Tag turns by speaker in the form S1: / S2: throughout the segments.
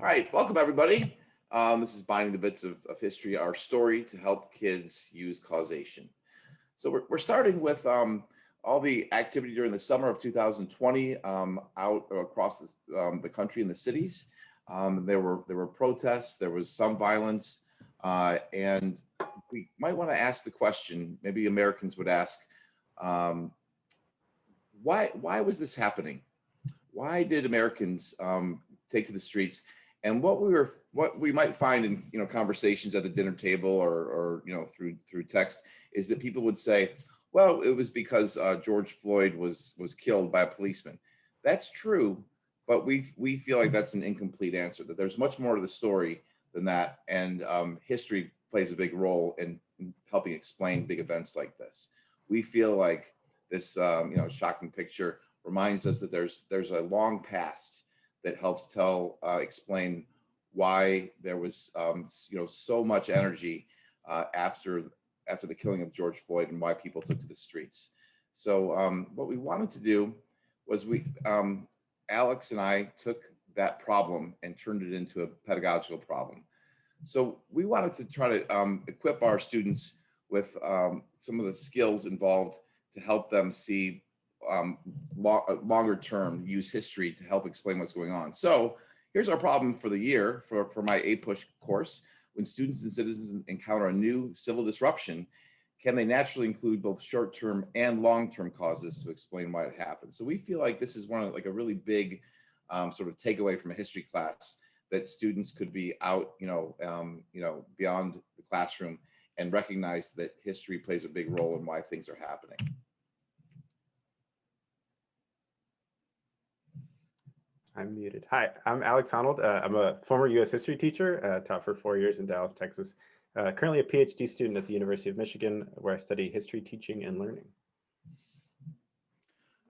S1: All right, welcome everybody. This is Binding the Bits of History, our story to help kids use causation. So we're starting with all the activity during the summer of 2020 out across the country in the cities. There were protests, there was some violence, and we might want to ask the question, maybe Americans would ask, why was this happening? Why did Americans take to the streets? And what we might find in conversations at the dinner table or through text is that people would say, well, it was because George Floyd was killed by a policeman. That's true, but we feel like that's an incomplete answer, that there's much more to the story than that, and history plays a big role in helping explain big events like this. We feel like this shocking picture reminds us that there's a long past that helps explain why there was so much energy after the killing of George Floyd and why people took to the streets. So what we wanted to do was Alex and I took that problem and turned it into a pedagogical problem. So we wanted to try to equip our students with some of the skills involved to help them see longer term, use history to help explain what's going on. So here's our problem for the year for my Apush course. When students and citizens encounter a new civil disruption, can they naturally include both short-term and long-term causes to explain why it happened? So we feel like this is one of a really big sort of takeaway from a history class, that students could be out, beyond the classroom and recognize that history plays a big role in why things are happening.
S2: I'm muted. Hi, I'm Alex Honnold. I'm a former U.S. history teacher, taught for 4 years in Dallas, Texas. Currently a PhD student at the University of Michigan, where I study history teaching and learning.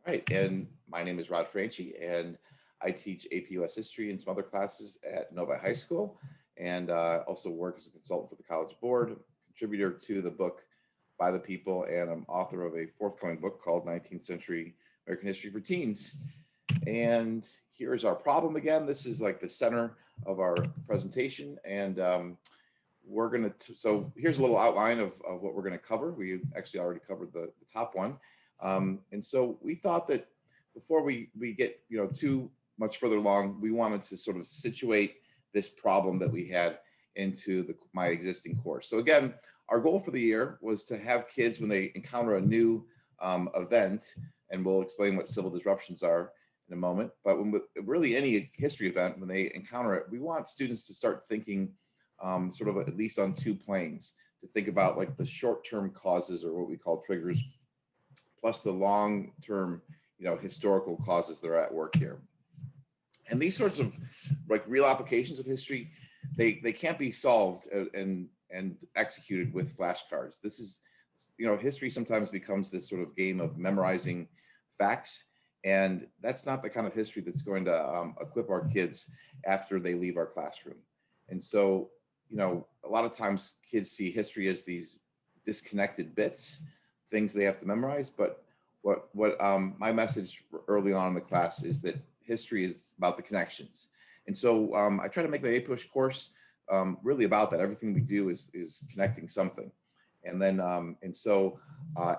S1: All right, and my name is Rod Franchi, and I teach AP US history and some other classes at Novi High School, and also work as a consultant for the College Board, contributor to the book By the People, and I'm author of a forthcoming book called 19th Century American History for Teens. And here's our problem again. This is like the center of our presentation, and we're going to, so here's a little outline of what we're going to cover. We actually already covered the top one. And so we thought that before we get too much further along, we wanted to sort of situate this problem that we had into my existing course. So again, our goal for the year was to have kids, when they encounter a new event, and we'll explain what civil disruptions are in a moment, but really any history event, when they encounter it, we want students to start thinking sort of at least on two planes, to think about like the short-term causes, or what we call triggers, plus the long-term historical causes that are at work here. And these sorts of like real applications of history, they can't be solved and executed with flashcards. This is, history sometimes becomes this sort of game of memorizing facts, and that's not the kind of history that's going to equip our kids after they leave our classroom. And so, a lot of times kids see history as these disconnected bits, things they have to memorize. But what my message early on in the class is that history is about the connections. And so I try to make my Apush course really about that. Everything we do is connecting something. And then, so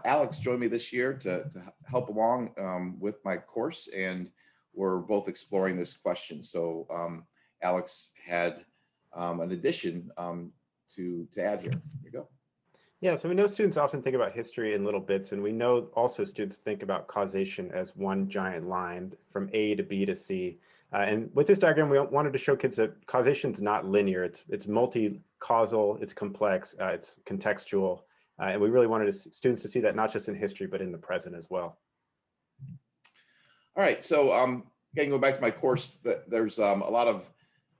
S1: Alex joined me this year to help along with my course, and we're both exploring this question. So Alex had an addition to add here. Here you go.
S2: Yeah, so we know students often think about history in little bits, and we know also students think about causation as one giant line from A to B to C. And with this diagram, we wanted to show kids that causation is not linear. It's multi-causal, it's complex, it's contextual. And we really wanted students to see that not just in history, but in the present as well.
S1: All right, so again, going back to my course, there's a lot of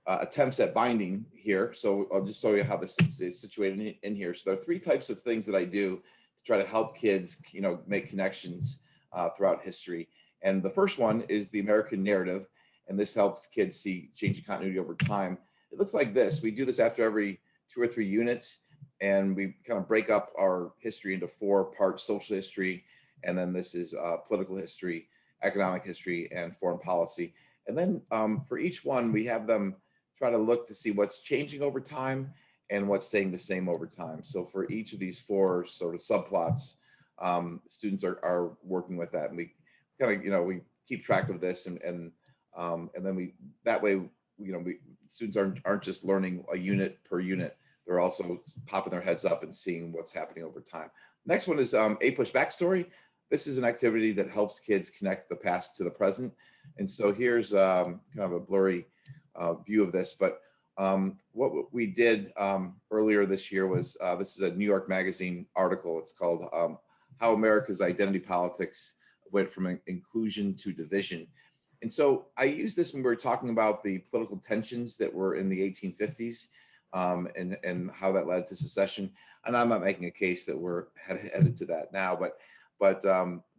S1: attempts at binding here. So I'll just show you how this is situated in here. So there are three types of things that I do to try to help kids, make connections throughout history. And the first one is the American narrative. And this helps kids see changing continuity over time. It looks like this. We do this after every 2 or 3 units, and we kind of break up our history into 4 parts: social history, and then this is political history, economic history, and foreign policy. And then for each one, we have them try to look to see what's changing over time and what's staying the same over time. So for each of these four sort of subplots, students are working with that, and we kind of, we keep track of this, and then we, that way, students aren't just learning a unit per unit. They're also popping their heads up and seeing what's happening over time. Next one is Apush Backstory. This is an activity that helps kids connect the past to the present. And so here's kind of a blurry view of this, but what we did earlier this year was, this is a New York Magazine article. It's called How America's Identity Politics Went from Inclusion to Division. And so I used this when we were talking about the political tensions that were in the 1850s, and how that led to secession. And I'm not making a case that we're headed to that now, but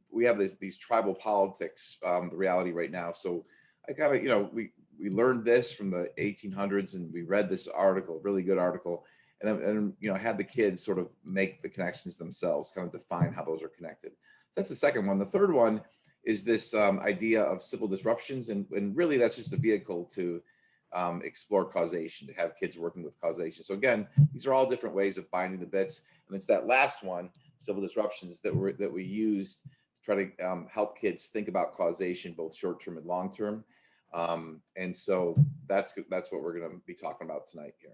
S1: we have these tribal politics, the reality right now. So I kind of, we learned this from the 1800s, and we read this article, really good article, and had the kids sort of make the connections themselves, kind of define how those are connected. So that's the second one. The third one is this idea of civil disruptions, and really that's just a vehicle to explore causation, to have kids working with causation. So again, these are all different ways of binding the bits, and it's that last one, civil disruptions, that we used to try to help kids think about causation, both short-term and long-term. And so that's what we're going to be talking about tonight here.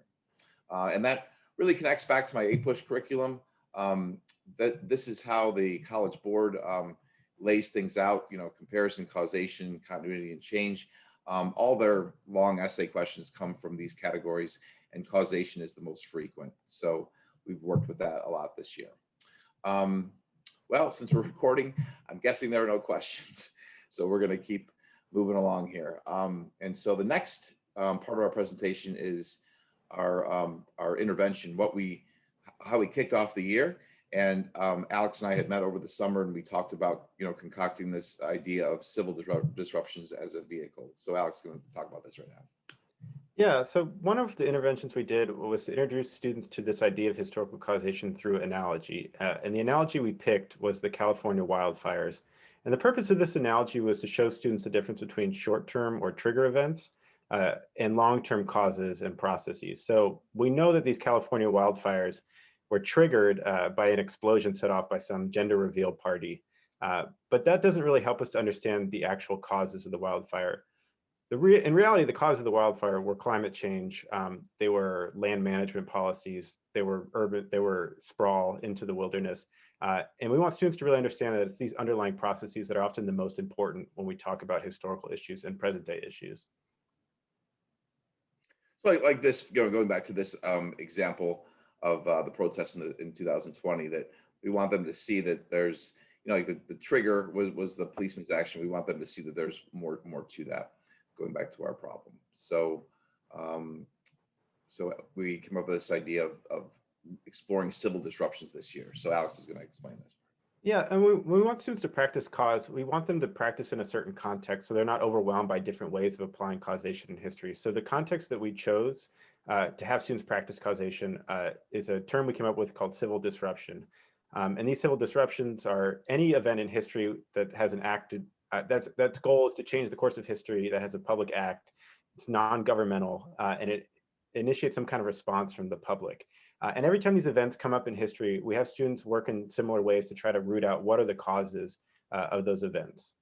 S1: And that really connects back to my Apush curriculum. That this is how the College Board lays things out, comparison, causation, continuity, and change. All their long essay questions come from these categories, and causation is the most frequent. So we've worked with that a lot this year. Well, since we're recording, I'm guessing there are no questions. So we're going to keep moving along here. And so the next part of our presentation is our intervention, how we kicked off the year. And Alex and I had met over the summer, and we talked about, concocting this idea of civil disruptions as a vehicle. So Alex is going to talk about this right now.
S2: Yeah, so one of the interventions we did was to introduce students to this idea of historical causation through analogy. And the analogy we picked was the California wildfires. And the purpose of this analogy was to show students the difference between short-term or trigger events and long-term causes and processes. So we know that these California wildfires were triggered by an explosion set off by some gender reveal party. But that doesn't really help us to understand the actual causes of the wildfire. In reality, the cause of the wildfire were climate change. They were land management policies. They were urban. They were sprawl into the wilderness. And we want students to really understand that it's these underlying processes that are often the most important when we talk about historical issues and present day issues.
S1: So like this, going back to this example of the protests in 2020, that we want them to see that there's, like the trigger was the policeman's action. We want them to see that there's more to that. Going back to our problem. So so we came up with this idea of exploring civil disruptions this year. So Alex is going to explain this.
S2: Yeah, and we want students to practice cause. We want them to practice in a certain context, so they're not overwhelmed by different ways of applying causation in history. So the context that we chose to have students practice causation is a term we came up with called civil disruption. And these civil disruptions are any event in history that has an acted that's goal is to change the course of history, that has a public act. It's non-governmental, and it initiates some kind of response from the public. And every time these events come up in history, we have students work in similar ways to try to root out what are the causes of those events.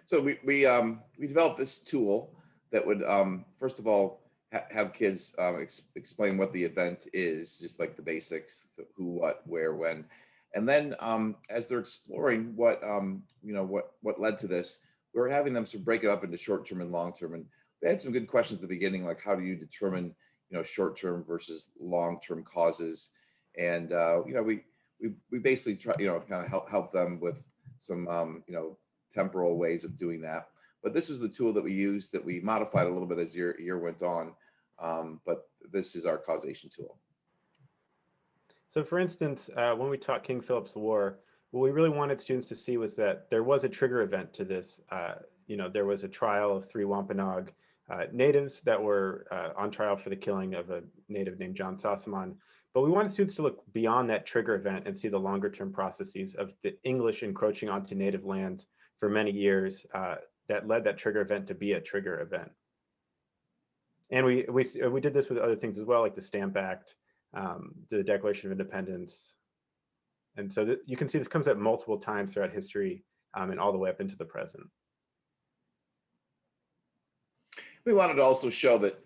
S1: So we developed this tool that would first of all have kids explain what the event is, just like the basics: who, what, where, when. And then as they're exploring what led to this, we were having them sort of break it up into short-term and long-term. And they had some good questions at the beginning, like how do you determine short-term versus long-term causes? And we basically try kind of help them with some temporal ways of doing that. But this is the tool that we used, that we modified a little bit as year went on. But this is our causation tool.
S2: So for instance, when we taught King Philip's War, what we really wanted students to see was that there was a trigger event to this. There was a trial of 3 Wampanoag natives that were on trial for the killing of a native named John Sossamon. But we wanted students to look beyond that trigger event and see the longer term processes of the English encroaching onto native lands for many years that led that trigger event to be a trigger event. And we did this with other things as well, like the Stamp Act, the Declaration of Independence. And so you can see this comes up multiple times throughout history and all the way up into the present.
S1: We wanted to also show that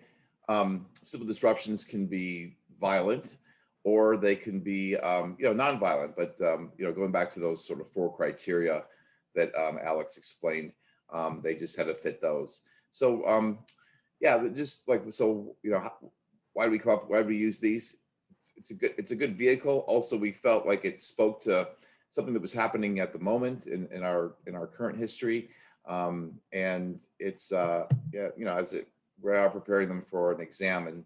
S1: civil disruptions can be violent, or they can be nonviolent. But going back to those sort of 4 criteria that Alex explained, they just had to fit those. So yeah, just like, so why do we come up? Why do we use these? It's a good vehicle. Also, we felt like it spoke to something that was happening at the moment in our current history. And it's we are preparing them for an exam, and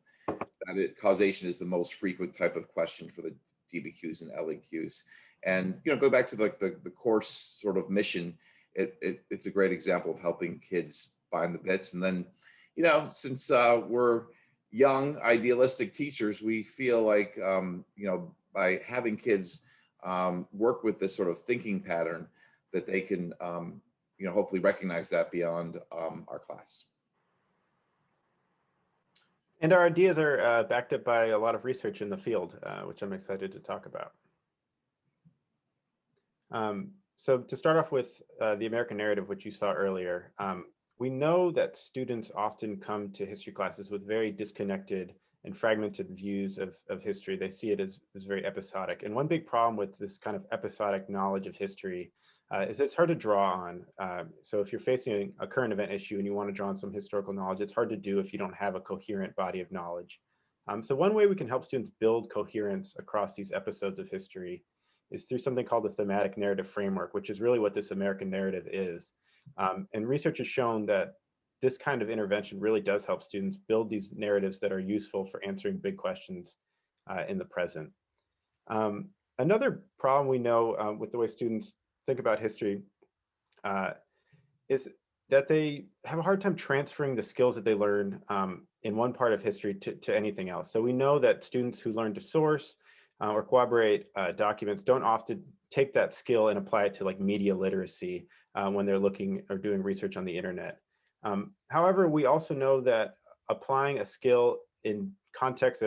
S1: causation is the most frequent type of question for the DBQs and LEQs. And go back to the course sort of mission. It's a great example of helping kids find the bits. And then since we're young idealistic teachers, we feel like by having kids work with this sort of thinking pattern, that they can hopefully recognize that beyond our class.
S2: And our ideas are backed up by a lot of research in the field, which I'm excited to talk about. So to start off with the American narrative, which you saw earlier, we know that students often come to history classes with very disconnected and fragmented views of history. They see it as very episodic. And one big problem with this kind of episodic knowledge of history is it's hard to draw on. So if you're facing a current event issue and you want to draw on some historical knowledge, it's hard to do if you don't have a coherent body of knowledge. So one way we can help students build coherence across these episodes of history is through something called the thematic narrative framework, which is really what this American narrative is. And research has shown that this kind of intervention really does help students build these narratives that are useful for answering big questions in the present. Another problem we know with the way students think about history is that they have a hard time transferring the skills that they learn in one part of history to anything else. So we know that students who learn to source or corroborate documents don't often take that skill and apply it to like media literacy when they're looking or doing research on the internet. However, we also know that applying a skill in contexts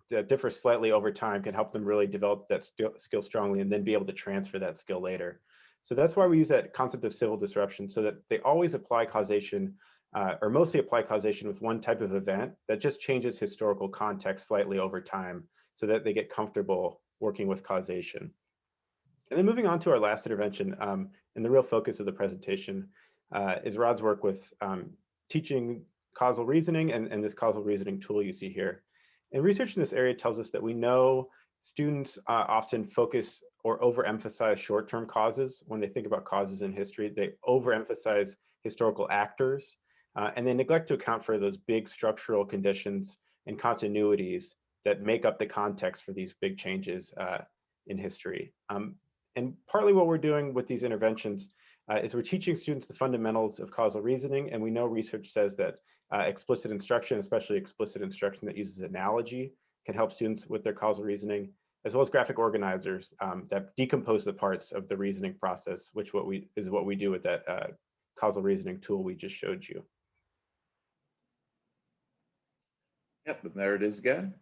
S2: that differ slightly over time can help them really develop that skill strongly and then be able to transfer that skill later. So that's why we use that concept of civil disruption, so that they always apply causation or mostly apply causation with one type of event that just changes historical context slightly over time so that they get comfortable working with causation. And then moving on to our last intervention, and the real focus of the presentation is Rod's work with teaching causal reasoning and this causal reasoning tool you see here. And research in this area tells us that we know students often focus or overemphasize short-term causes when they think about causes in history. They overemphasize historical actors, and they neglect to account for those big structural conditions and continuities that make up the context for these big changes in history. And partly what we're doing with these interventions is we're teaching students the fundamentals of causal reasoning, and we know research says that explicit instruction, especially explicit instruction that uses analogy, can help students with their causal reasoning, as well as graphic organizers that decompose the parts of the reasoning process, which is what we do with that causal reasoning tool we just showed you.
S1: Yep, and there it is again.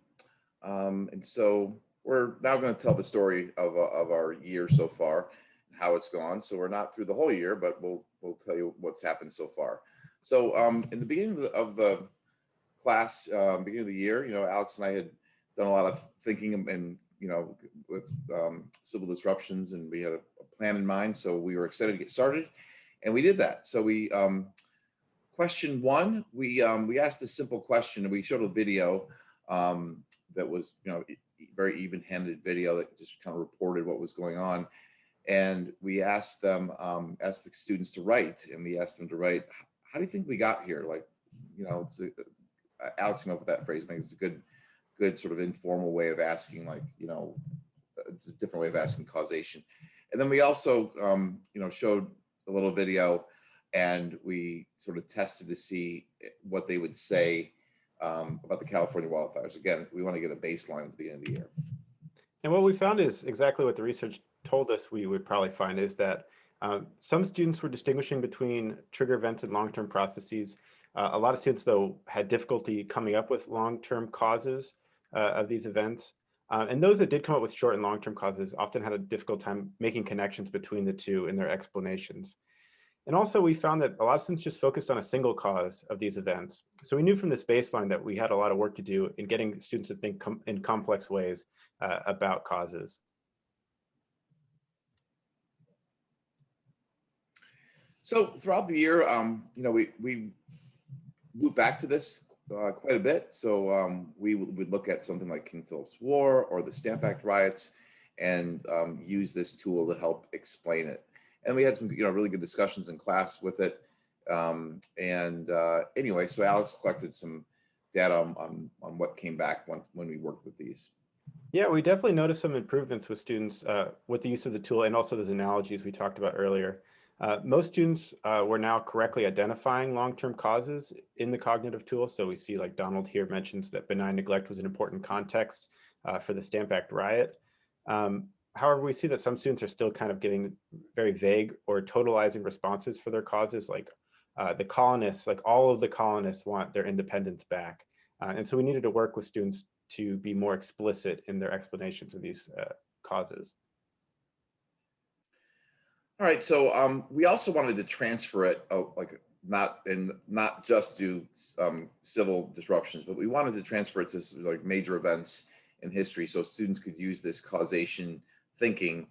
S1: And so we're now going to tell the story of our year so far, and how it's gone. So we're not through the whole year, but we'll tell you what's happened so far. So in the beginning of the class, beginning of the year, Alex and I had done a lot of thinking and with civil disruptions, and we had a plan in mind. So we were excited to get started, and we did that. So we question one, we asked this simple question, and we showed a video that was very even-handed video that just kind of reported what was going on. And we asked the students to write, and we asked them to write, how do you think we got here? Like, Alex came up with that phrase. I think it's a good sort of informal way of asking, like, it's a different way of asking causation. And then we also, showed a little video, and we sort of tested to see what they would say about the California wildfires. Again, we want to get a baseline at the beginning of the year.
S2: And what we found is exactly what the research told us we would probably find, is that Some students were distinguishing between trigger events and long-term processes. A lot of students, though, had difficulty coming up with long-term causes of these events. And those that did come up with short and long-term causes often had a difficult time making connections between the two in their explanations. And also we found that a lot of students just focused on a single cause of these events. So we knew from this baseline that we had a lot of work to do in getting students to think in complex ways about causes.
S1: So throughout the year, we loop back to this quite a bit. So we would look at something like King Philip's War or the Stamp Act riots and use this tool to help explain it. And we had some, really good discussions in class with it. Anyway, so Alex collected some data on what came back when we worked with these.
S2: Yeah, we definitely noticed some improvements with students with the use of the tool and also those analogies we talked about earlier. Most students were now correctly identifying long-term causes in the cognitive tool. So we see, like Donald here mentions, that benign neglect was an important context for the Stamp Act riot. However, we see that some students are still kind of getting very vague or totalizing responses for their causes, like the colonists, like all of the colonists want their independence back. And so we needed to work with students to be more explicit in their explanations of these causes.
S1: All right, so we also wanted to transfer it, not just do civil disruptions, but we wanted to transfer it to like major events in history, so students could use this causation thinking,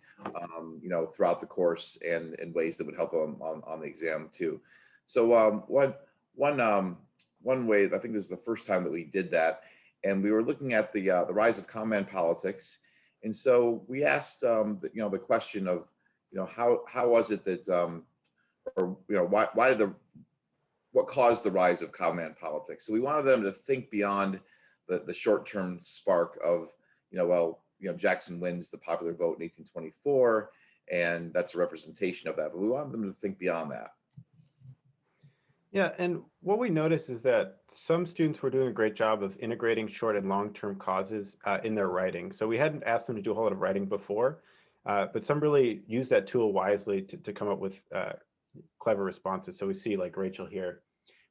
S1: throughout the course and in ways that would help them on the exam too. So one way, I think this is the first time that we did that, and we were looking at the rise of common man politics, and so we asked the question of how was it that what caused the rise of common man politics? So we wanted them to think beyond the short-term spark of Jackson wins the popular vote in 1824, and that's a representation of that. But we wanted them to think beyond that.
S2: Yeah, and what we noticed is that some students were doing a great job of integrating short and long-term causes in their writing. So we hadn't asked them to do a whole lot of writing before, but some really used that tool wisely to come up with clever responses. So we see, like Rachel here,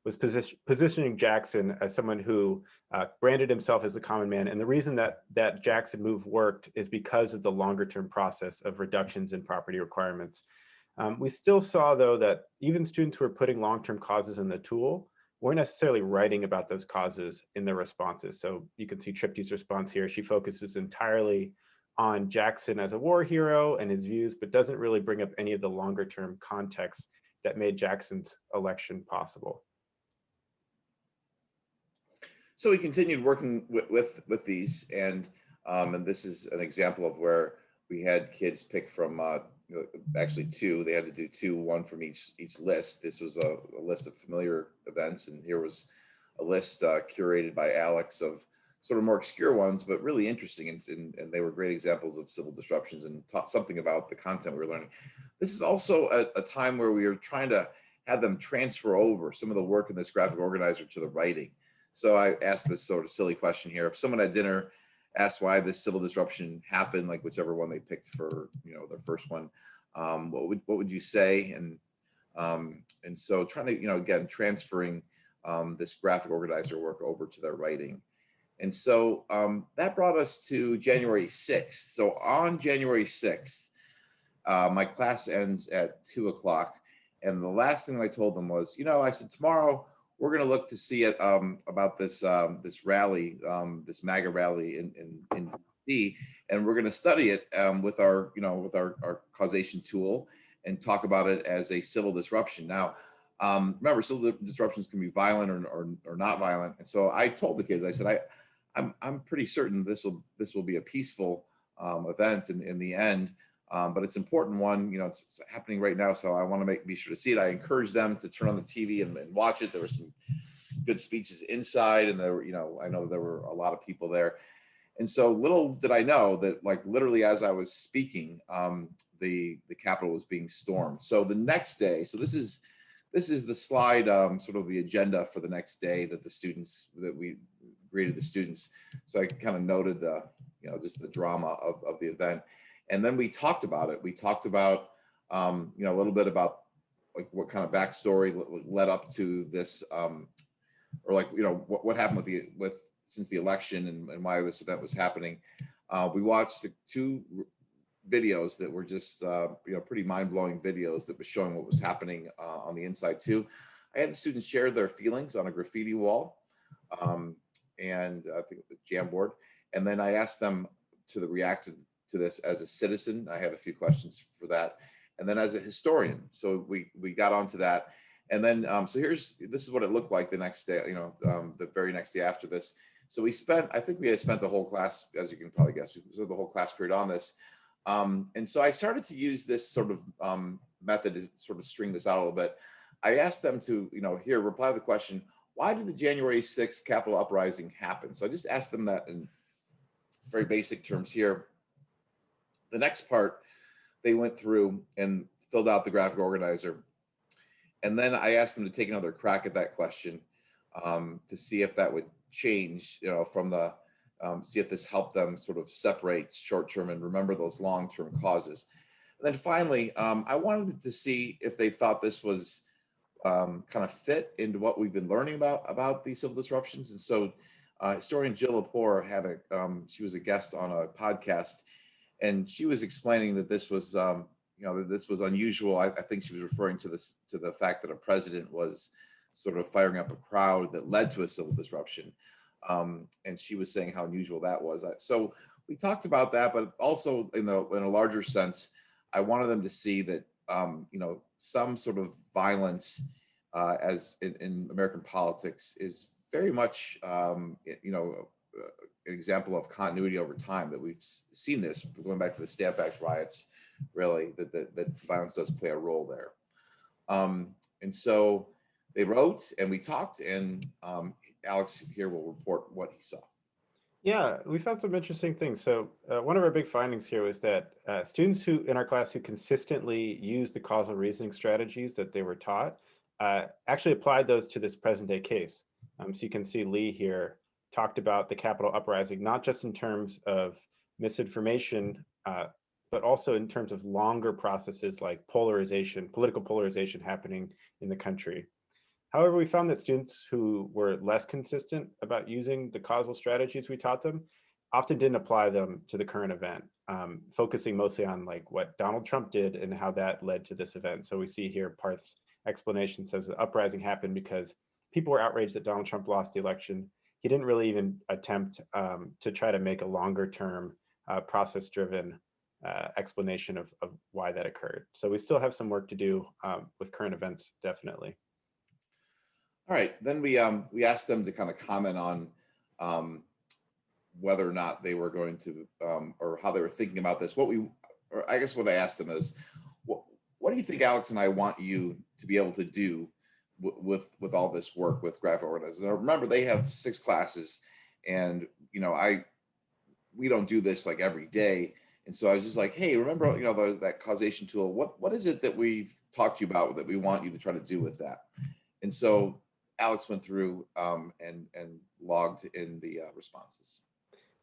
S2: was positioning Jackson as someone who branded himself as a common man. And the reason that Jackson move worked is because of the longer term process of reductions in property requirements. We still saw, though, that even students who were putting long-term causes in the tool weren't necessarily writing about those causes in their responses. So you can see Tripty's response here. She focuses entirely on Jackson as a war hero and his views, but doesn't really bring up any of the longer-term context that made Jackson's election possible.
S1: So we continued working with these, and this is an example of where we had kids pick from actually two. They had to do one from each list. This was a list of familiar events, and here was a list curated by Alex of sort of more obscure ones, but really interesting, and they were great examples of civil disruptions and taught something about the content we were learning. This is also a time where we were trying to have them transfer over some of the work in this graphic organizer to the writing. So I asked this sort of silly question here. If someone at dinner asked why this civil disruption happened, like whichever one they picked for their first one, what would you say? And so trying to again transferring this graphic organizer work over to their writing. And so that brought us to January 6th. So on January 6th, my class ends at 2 o'clock. And the last thing I told them was, I said, tomorrow we're going to look to see it about this this rally, this MAGA rally in D.C., and we're going to study it with our causation tool and talk about it as a civil disruption. Now, remember, civil disruptions can be violent or not violent, and so I told the kids, I said, I'm pretty certain this will be a peaceful event in the end. But it's an important one, it's happening right now. So I want to be sure to see it. I encourage them to turn on the TV and watch it. There were some good speeches inside, and there were, I know there were a lot of people there. And so little did I know that, like, literally as I was speaking, the Capitol was being stormed. So the next day, so this is the slide, sort of the agenda for the next day that we greeted the students. So I kind of noted just the drama of the event. And then we talked about it. We talked about a little bit about like what kind of backstory led up to this, or like, what happened with since the election, and why this event was happening. We watched two videos that were just, pretty mind-blowing videos that was showing what was happening on the inside too. I had the students share their feelings on a graffiti wall, and I think the Jamboard. And then I asked them to react to this as a citizen. I had a few questions for that. And then as a historian. So we got onto that. And then, so this is what it looked like the next day, the very next day after this. So I think we had spent the whole class, as you can probably guess, the whole class period on this. And so I started to use this sort of method to sort of string this out a little bit. I asked them to, here, reply to the question, why did the January 6th Capitol uprising happen? So I just asked them that in very basic terms here. The next part, they went through and filled out the graphic organizer. And then I asked them to take another crack at that question to see if that would change, from the, see if this helped them sort of separate short-term and remember those long-term causes. And then finally, I wanted to see if they thought this was kind of fit into what we've been learning about these civil disruptions. And so historian Jill Lepore had she was a guest on a podcast, and she was explaining that this was, that this was unusual. I think she was referring to the fact that a president was sort of firing up a crowd that led to a civil disruption. And she was saying how unusual that was. So we talked about that, but also in a larger sense, I wanted them to see that, some sort of violence as in American politics is very much, an example of continuity over time, that we've seen this going back to the Stamp Act riots, really, that violence does play a role there. And so they wrote and we talked, and Alex here will report what he saw.
S2: Yeah, we found some interesting things. So one of our big findings here was that students who in our class who consistently used the causal reasoning strategies that they were taught actually applied those to this present day case. So you can see Lee here talked about the Capitol uprising, not just in terms of misinformation, but also in terms of longer processes like polarization, political polarization happening in the country. However, we found that students who were less consistent about using the causal strategies we taught them often didn't apply them to the current event, focusing mostly on like what Donald Trump did and how that led to this event. So we see here Parth's explanation says the uprising happened because people were outraged that Donald Trump lost the election. He didn't really even attempt to try to make a longer term process-driven explanation of why that occurred. So we still have some work to do with current events, definitely.
S1: All right, then we asked them to kind of comment on whether or not they were going to, or how they were thinking about this. Or I guess what I asked them is, what do you think Alex and I want you to be able to do with all this work with graphic organizers? Now, remember, they have 6 classes, and we don't do this like every day. And so I was just like, hey, remember, that causation tool? What is it that we've talked to you about that we want you to try to do with that? And so Alex went through and logged in the responses.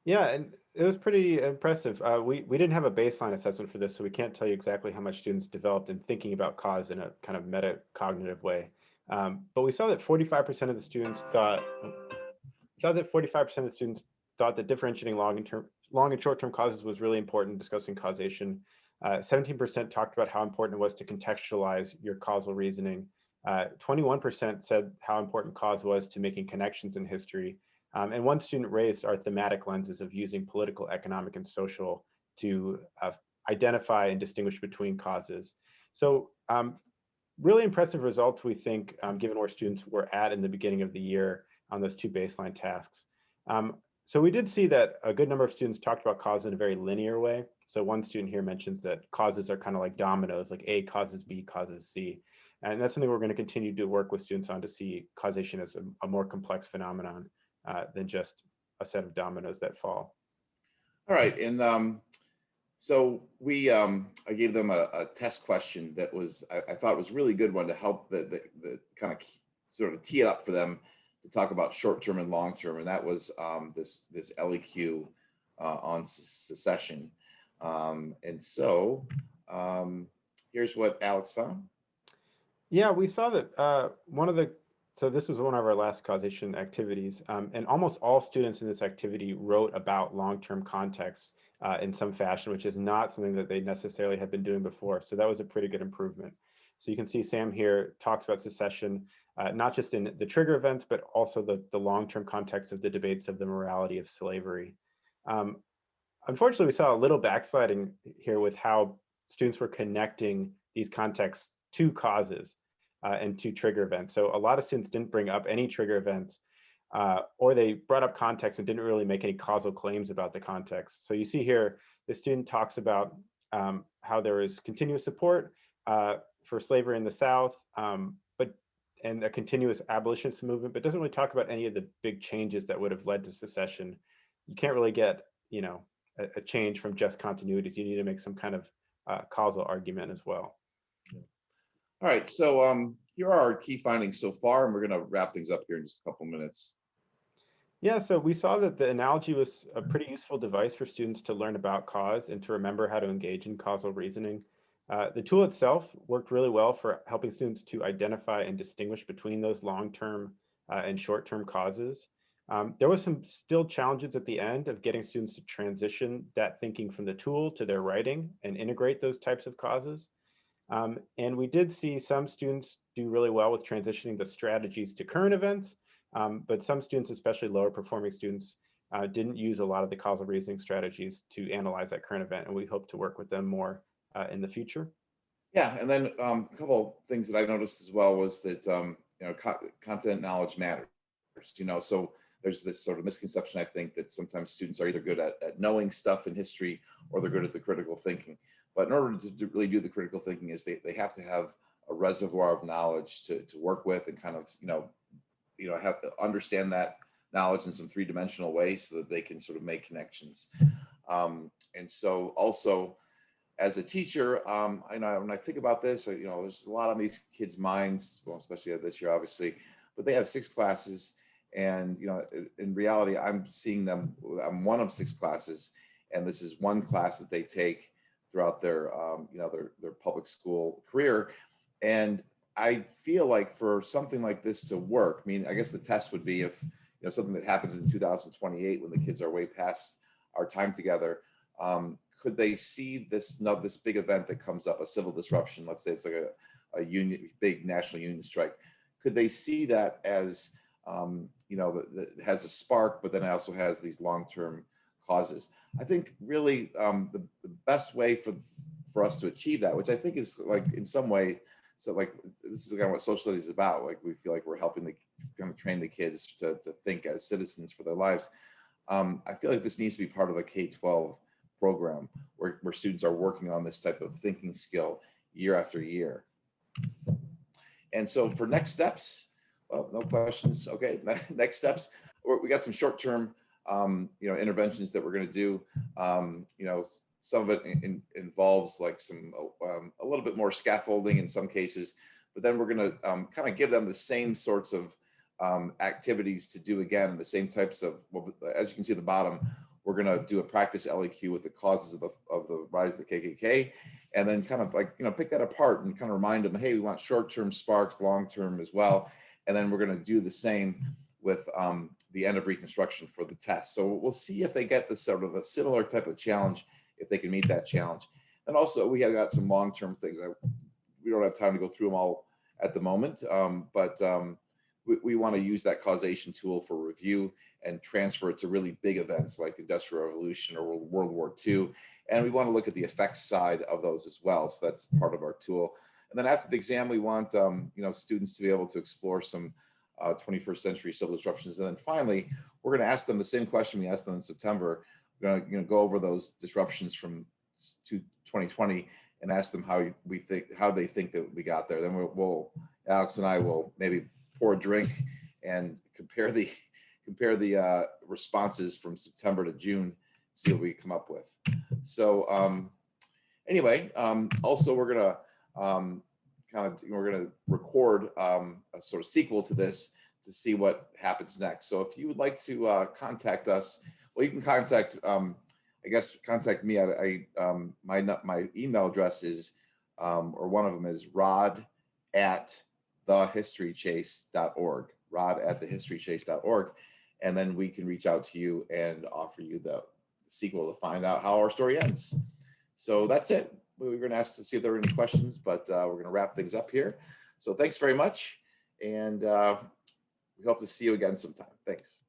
S2: Yeah, and it was pretty impressive. We didn't have a baseline assessment for this, so we can't tell you exactly how much students developed in thinking about cause in a kind of metacognitive way. But we saw that 45% of the students thought that differentiating long and short-term causes was really important, discussing causation. 17% talked about how important it was to contextualize your causal reasoning. 21% said how important cause was to making connections in history. And one student raised our thematic lenses of using political, economic, and social to identify and distinguish between causes. So really impressive results, we think, given where students were at in the beginning of the year on those 2 baseline tasks. So we did see that a good number of students talked about cause in a very linear way. So one student here mentions that causes are kind of like dominoes, like A causes B causes C. And that's something we're going to continue to work with students on, to see causation as a more complex phenomenon than just a set of dominoes that fall.
S1: All right, and so I gave them a test question that was, I thought was a really good one to help the kind of sort of tee it up for them to talk about short-term and long-term, and that was this LEQ on secession. And so here's what Alex found.
S2: Yeah, we saw that so this was one of our last causation activities, and almost all students in this activity wrote about long-term context in some fashion, which is not something that they necessarily had been doing before. So that was a pretty good improvement. So you can see Sam here talks about secession, not just in the trigger events, but also the long-term context of the debates of the morality of slavery. Um, Unfortunately, we saw a little backsliding here with how students were connecting these contexts to causes and to trigger events. So a lot of students didn't bring up any trigger events, or they brought up context and didn't really make any causal claims about the context. So you see here, the student talks about how there is continuous support for slavery in the South, and a continuous abolitionist movement, but doesn't really talk about any of the big changes that would have led to secession. You can't really get, a change from just continuities. You need to make some kind of causal argument as well.
S1: All right, so here are our key findings so far, and we're going to wrap things up here in just a couple minutes.
S2: Yeah, so we saw that the analogy was a pretty useful device for students to learn about cause and to remember how to engage in causal reasoning. The tool itself worked really well for helping students to identify and distinguish between those long-term and short-term causes. There was some still challenges at the end of getting students to transition that thinking from the tool to their writing and integrate those types of causes. And we did see some students do really well with transitioning the strategies to current events, but some students, especially lower performing students, didn't use a lot of the causal reasoning strategies to analyze that current event, and we hope to work with them more in the future.
S1: Yeah, and then a couple things that I noticed as well was that content knowledge matters. So there's this sort of misconception, I think, that sometimes students are either good at knowing stuff in history or they're good at the critical thinking. But in order to really do the critical thinking, is they have to have a reservoir of knowledge to work with and kind of have to understand that knowledge in some three-dimensional way so that they can sort of make connections. And so also, as a teacher, I know when I think about this, there's a lot on these kids' minds, well, especially this year, obviously, but they have 6 classes. And, in reality, I'm seeing them, I'm one of 6 classes, and this is one class that they take throughout their, their public school career. And I feel like for something like this to work, I mean, I guess the test would be if, something that happens in 2028 when the kids are way past our time together, could they see this big event that comes up, a civil disruption? Let's say it's like a big national union strike. Could they see that as, that has a spark, but then it also has these long-term causes? I think really the best way for us to achieve that, which I think is like in some way, so like this is kind of what social studies is about. Like we feel like we're helping train the kids to think as citizens for their lives. I feel like this needs to be part of the K-12 program where students are working on this type of thinking skill year after year. And so for next steps, well, no questions. Okay, next steps. We got some short-term, interventions that we're going to do. Some of it involves like some a little bit more scaffolding in some cases, but then we're going to kind of give them the same sorts of activities to do again, the same types of, well, as you can see at the bottom, we're going to do a practice LEQ with the causes of the rise of the KKK, and then kind of like, pick that apart and kind of remind them, hey, we want short-term sparks, long-term as well. And then we're going to do the same with the end of Reconstruction for the test. So we'll see if they get this sort of a similar type of challenge, if they can meet that challenge. And also we have got some long-term things. We don't have time to go through them all at the moment, but we want to use that causation tool for review and transfer it to really big events like the Industrial Revolution or World War II. And we want to look at the effects side of those as well. So that's part of our tool. And then after the exam, we want students to be able to explore some 21st century civil disruptions. And then finally, we're going to ask them the same question we asked them in September. We're going to go over those disruptions from 2020 and ask them how they think that we got there. Then Alex and I will maybe pour a drink and compare the responses from September to June, see what we come up with. So anyway, also we're gonna record a sort of sequel to this to see what happens next. So if you would like to contact us, well, you can contact contact me at my email address is or one of them is rod@thehistorychase.org, rod@thehistorychase.org. And then we can reach out to you and offer you the sequel to find out how our story ends. So that's it. We were going to ask to see if there were any questions, but we're going to wrap things up here. So thanks very much. And we hope to see you again sometime. Thanks.